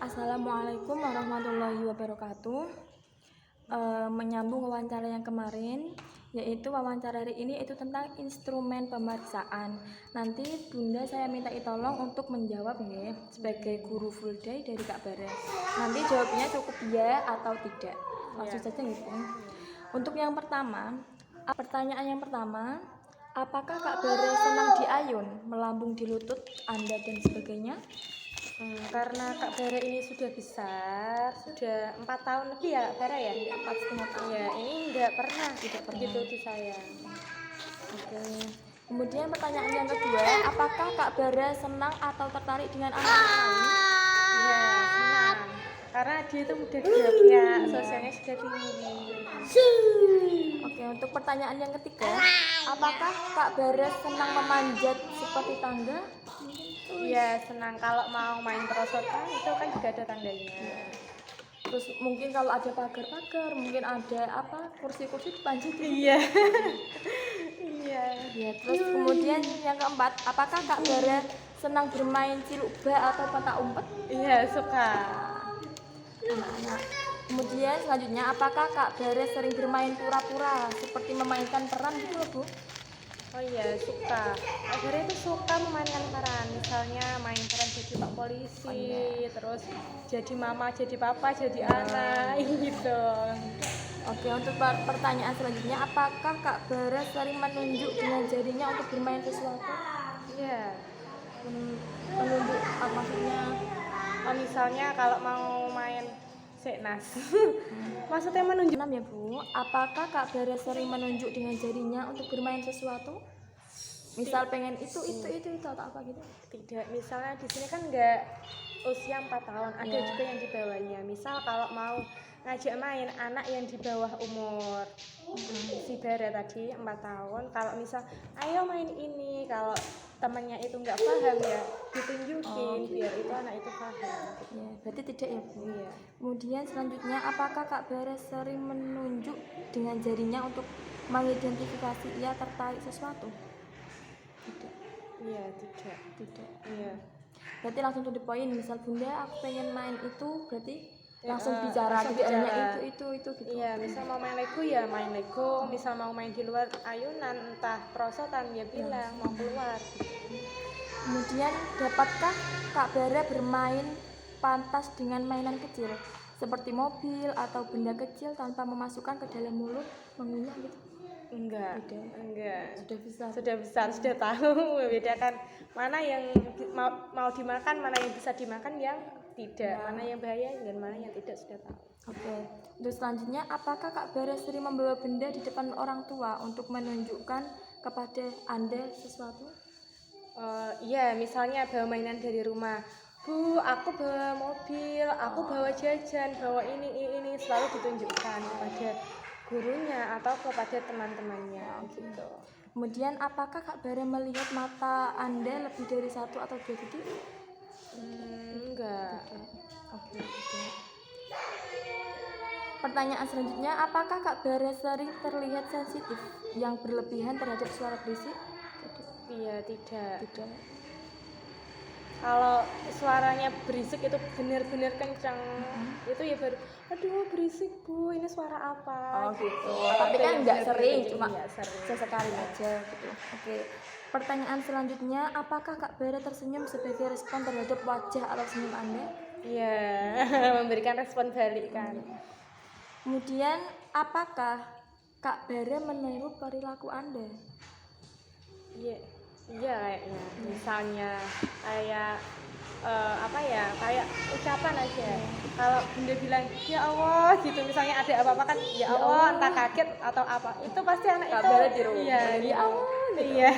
Assalamualaikum warahmatullahi wabarakatuh. Menyambung wawancara yang kemarin, yaitu wawancara hari ini itu tentang instrumen pemeriksaan. Nanti Bunda saya minta tolong untuk menjawab nih sebagai guru full day dari Kak Bara. Nanti jawabnya cukup ya atau tidak. Langsung saja gitu. Untuk yang pertama, pertanyaan yang pertama, apakah Kak Bara senang diayun, melambung di lutut Anda dan sebagainya? Karena Kak Bara ini sudah besar, sudah 4 tahun lebih ya Kak Bara ya? 4,5 tahun. Ya, ini tidak pernah begitu disayang. Oke. Kemudian pertanyaan yang kedua, apakah Kak Bara senang atau tertarik dengan anak lain? Ya, senang. Karena dia itu mudah geraknya, sosialnya sudah tinggi. Oke, untuk pertanyaan yang ketiga, apakah Kak Bara senang memanjat seperti tangga? Iya, senang. Kalau mau main perosotan itu kan juga ada tangganya. Terus mungkin kalau ada pagar-pagar, mungkin ada kursi-kursi dipanjat. Iya. Iya. Ya, terus kemudian yang keempat, apakah Kak Bara senang bermain ciluk bak atau petak umpet? Iya, suka. Nah, kemudian selanjutnya, apakah Kak Bara sering bermain pura-pura seperti memainkan peran gitu loh, Bu? Oh iya, suka. Kak Bara itu suka memainkan peran, misalnya main peran jadi pak polisi, terus jadi mama, jadi papa, jadi anak, gitu. Oke, untuk pertanyaan selanjutnya, apakah Kak Bara sering menunjuk dengan jarinya untuk bermain sesuatu? Iya. Menunjuk apa maksudnya? Oh, misalnya kalau mau main seknas, maksudnya menunjuk. 6 ya Bu, apakah Kak Bara sering menunjuk dengan jarinya untuk bermain sesuatu? Misal pengen itu atau apa gitu? Tidak, misalnya di sini kan nggak usia 4 tahun, ada Iya. juga yang di bawahnya. Misal kalau mau ngajak main anak yang di bawah umur si Bara tadi 4 tahun, kalau misal ayo main ini, kalau temannya itu nggak paham ya ditunjukin biar itu anak itu paham. Ya, berarti tidak ya Bu? Iya. Kemudian selanjutnya, apakah Kak Bara sering menunjuk dengan jarinya untuk mengidentifikasi ia tertarik sesuatu? Tidak. Iya, tidak. Iya. Berarti langsung to the point. Misal Bunda aku pengen main itu, berarti langsung Ya, bicara, langsung tidak hanya bicara. itu gitu. Iya, misal mau main Lego ya main Lego, misal mau main di luar ayunan, entah perosotan ya bilang mau keluar. Kemudian, dapatkah Kak Bara bermain pantas dengan mainan kecil seperti mobil atau benda kecil tanpa memasukkan ke dalam mulut, mengunyah gitu? Enggak. Sudah bisa. Sudah tahu bedakan mana yang mau dimakan, mana yang bisa dimakan, yang tidak, mana yang bahaya dan mana yang tidak, sudah tahu. Oke. Terus selanjutnya, apakah Kak Bara sering membawa benda di depan orang tua untuk menunjukkan kepada Anda sesuatu? Iya, misalnya bawa mainan dari rumah. Bu, aku bawa mobil, aku bawa jajan, bawa ini selalu ditunjukkan kepada gurunya atau kepada teman-temannya gitu. Kemudian, apakah Kak Bara melihat mata Anda lebih dari satu atau dua titik? Enggak. Oke. Pertanyaan selanjutnya, apakah Kak Bara sering terlihat sensitif yang berlebihan terhadap suara berisik? Iya, tidak. Tidak. Kalau suaranya berisik itu benar-benar kencang, itu ya baru, aduh berisik Bu, ini suara apa? Gitu. Tapi kan nggak sering, cuma sering. sesekali aja gitu. Oke. Pertanyaan selanjutnya, apakah Kak Bara tersenyum sebagai respon terhadap wajah atau senyum Anda? Iya, memberikan respon balik kan. Kemudian, apakah Kak Bara meniru perilaku Anda? Iya kayaknya. Misalnya kayak kayak ucapan aja. Kalau Bunda bilang ya Allah gitu, misalnya ada apa-apa kan ya Allah, entah kaget atau apa, itu pasti anak Kak itu Bara tiru. iya, Ya Allah. Gitu. Iya.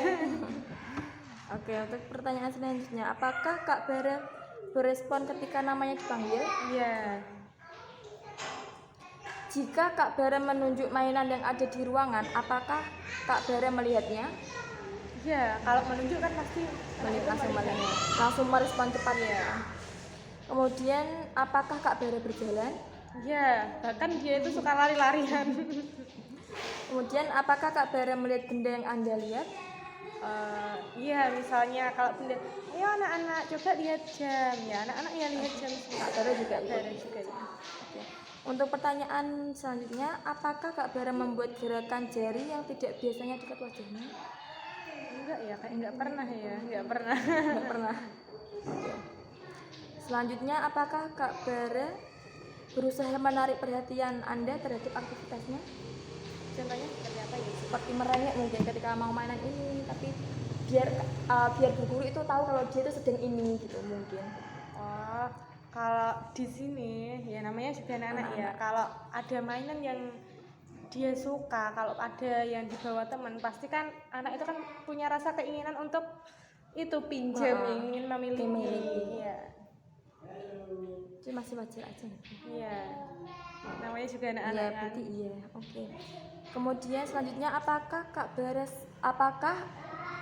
Oke, untuk pertanyaan selanjutnya, apakah Kak Bara berespon ketika namanya dipanggil? Iya. Jika Kak Bara menunjuk mainan yang ada di ruangan, apakah Kak Bara melihatnya? Iya, kalau menunjuk kan pasti langsung merespon cepat ya. Kemudian, apakah Kak Bara berjalan? Iya, bahkan dia itu suka lari-larian. Kemudian, apakah Kak Bara melihat benda yang Anda lihat? Iya, misalnya kalau bunda, ayo anak-anak coba lihat jam, ya anak-anak ya lihat jam. Kak Bara juga Kak Bara juga ya. Oke. Untuk pertanyaan selanjutnya, apakah Kak Bara membuat gerakan jari yang tidak biasanya dekat wajahnya? Enggak ya, kayak enggak pernah ya, enggak pernah. Nggak pernah. Oke. Selanjutnya, apakah Kak Bara berusaha menarik perhatian Anda terhadap aktivitasnya? Contohnya seperti apa ya? Seperti merengek mungkin ketika mau mainan ini, tapi biar bu guru itu tahu kalau dia itu sedang ini gitu mungkin. Oh, kalau di sini ya namanya juga anak-anak ya. Kalau ada mainan yang dia suka, kalau ada yang dibawa teman, pasti kan anak itu kan punya rasa keinginan untuk itu pinjam, ingin memiliki. Iya. Itu masih wajar aja. Iya. Namanya juga Iya, anak-anak kan. berarti iya. Oke. Kemudian selanjutnya, apakah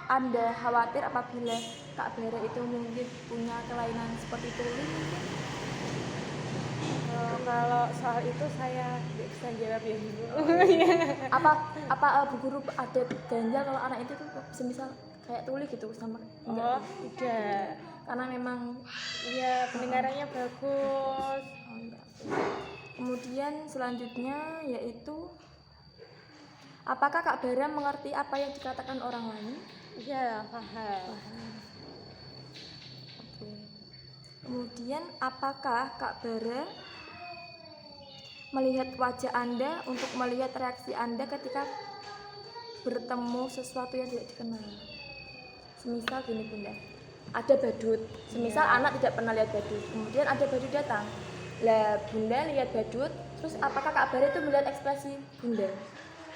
Anda khawatir apabila Kak Bara itu mungkin punya kelainan seperti tuli mungkin? Kalau soal itu saya nggak bisa jawab ya Bu. Bu guru ada ganjal kalau anak itu tuh semisal kayak tuli gitu sama Oh, tidak. karena memang Iya, pendengarannya bagus. enggak. Kemudian selanjutnya yaitu, apakah Kak Bara mengerti apa yang dikatakan orang lain? Iya, paham. Oke. Kemudian apakah Kak Bara melihat wajah Anda untuk melihat reaksi Anda ketika bertemu sesuatu yang tidak dikenal? Semisal gini Bunda, ada badut. Semisal anak tidak pernah lihat badut, kemudian ada badut datang. Lah Bunda lihat badut, terus apakah Kak Bara itu melihat ekspresi Bunda?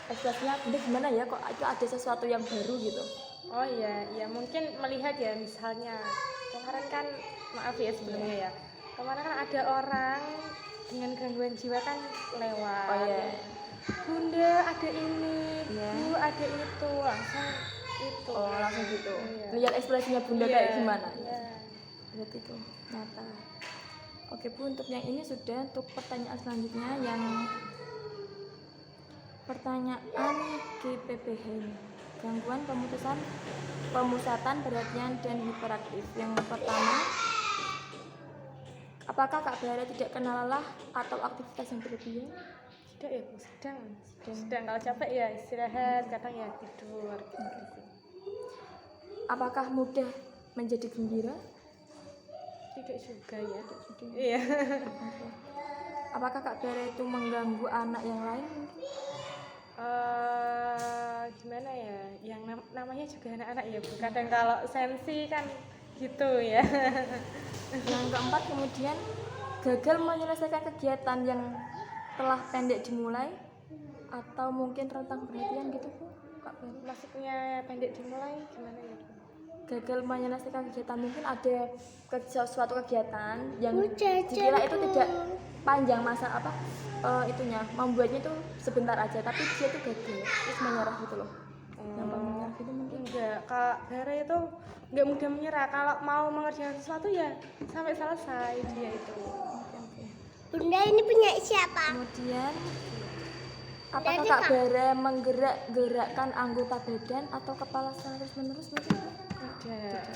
Ekspresinya Bunda gimana ya, kok itu ada sesuatu yang baru gitu? Oh iya, ya mungkin melihat ya, misalnya kemarin kan, maaf ya sebelumnya ya, kemarin kan ada orang dengan gangguan jiwa kan lewat. Oh iya. Bunda ada ini, Iya. Bu ada itu, langsung itu. Oh langsung gitu. Iya. Lihat ekspresinya Bunda Iya, kayak gimana? Iya. Berarti itu nyata. Oke Bu, untuk yang ini sudah. Untuk pertanyaan selanjutnya yang pertanyaan GPPH ini, gangguan pemusatan perhatian dan hiperaktif. Yang pertama, apakah Kak Bara tidak kenal lelah atau aktivitas yang berlebihan? Tidak ya Bu, sedang kalau capek ya istirahat, kadang ya tidur gitu. Apakah mudah menjadi gembira? Tidak juga ya. Iya. Apakah Kak Bara itu mengganggu anak yang lain mungkin? Gimana ya, yang namanya juga anak-anak ya Bu, kadang kalau sensi kan gitu ya. Yang keempat, kemudian gagal menyelesaikan kegiatan yang telah pendek dimulai atau mungkin rentang perhatian gitu Bu, Kak Bara? Maksudnya pendek dimulai gimana ya Bu? Gagal menyelesaikan kegiatan, mungkin ada suatu kegiatan yang dikira itu tidak panjang masa itunya, membuatnya itu sebentar aja, tapi dia tuh gagal terus menyerah gitu loh. Gampang menyerah gitu mungkin. Enggak, Kak Bara itu enggak mudah menyerah. Kalau mau mengerjakan sesuatu ya sampai selesai dia itu. Oke. Bunda ini punya siapa? Kemudian apakah Dari Kak Kak. Bara menggerakkan anggota badan atau kepala terus menerus mungkin? Tidak.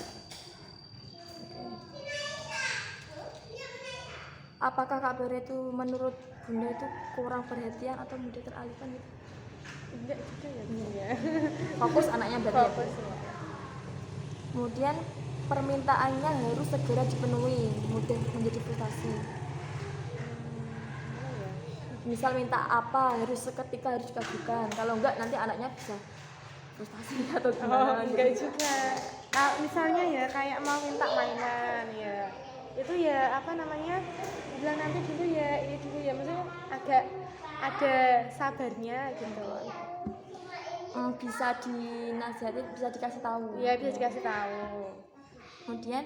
Apakah Kak Bara itu menurut Bunda itu kurang perhatian atau mudah teralihkan gitu? Enggak juga ya Bu ya. Fokus anaknya berarti ya, Bu? Fokus ya. Kemudian permintaannya harus segera dipenuhi, mudah menjadi frustasi. Gimana ya? Misal minta apa harus seketika harus dikabulkan, kalau enggak nanti anaknya bisa frustasi atau gimana gitu. Enggak juga. Kalau misalnya ya kayak mau minta mainan ya, itu ya apa namanya, bilang nanti dulu ya, ini dulu ya, maksudnya agak ada sabarnya gitu. Bisa dinasihati, bisa dikasih tahu. Ya bisa dikasih tahu. Kemudian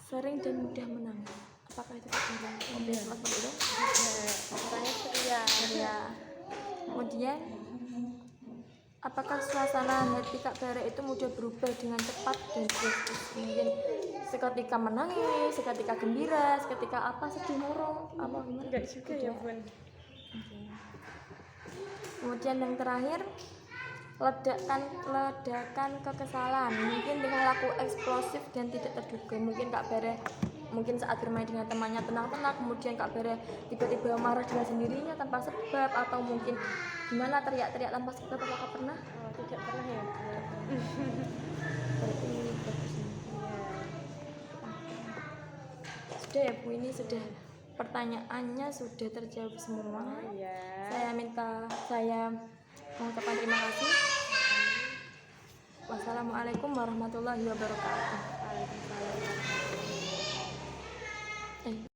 sering dan mudah menangis. Apakah itu benar? Seperti itu? Orangnya ceria. Ya. Kemudian apakah suasana hati Kak Bara itu mudah berubah dengan cepat dan drastis? Mungkin seketika menangis, seketika gembira, seketika sedih murung, apa gimana? Enggak juga ya Bun. Kemudian yang terakhir, ledakan kekesalan, mungkin dengan laku eksplosif dan tidak terduga. Mungkin Kak Bere mungkin saat bermain dengan temannya tenang-tenang, kemudian Kak Bere tiba-tiba marah dengan sendirinya tanpa sebab, atau mungkin gimana teriak-teriak tanpa sebab. Apakah pernah? Oh, tidak pernah ya Bu. Berarti bagus nih. Iya. Sudah ya Bu, ini sudah pertanyaannya sudah terjawab semua. Iya. Saya mengucapkan terima kasih. Wassalamualaikum warahmatullahi wabarakatuh. Waalaikumsalam.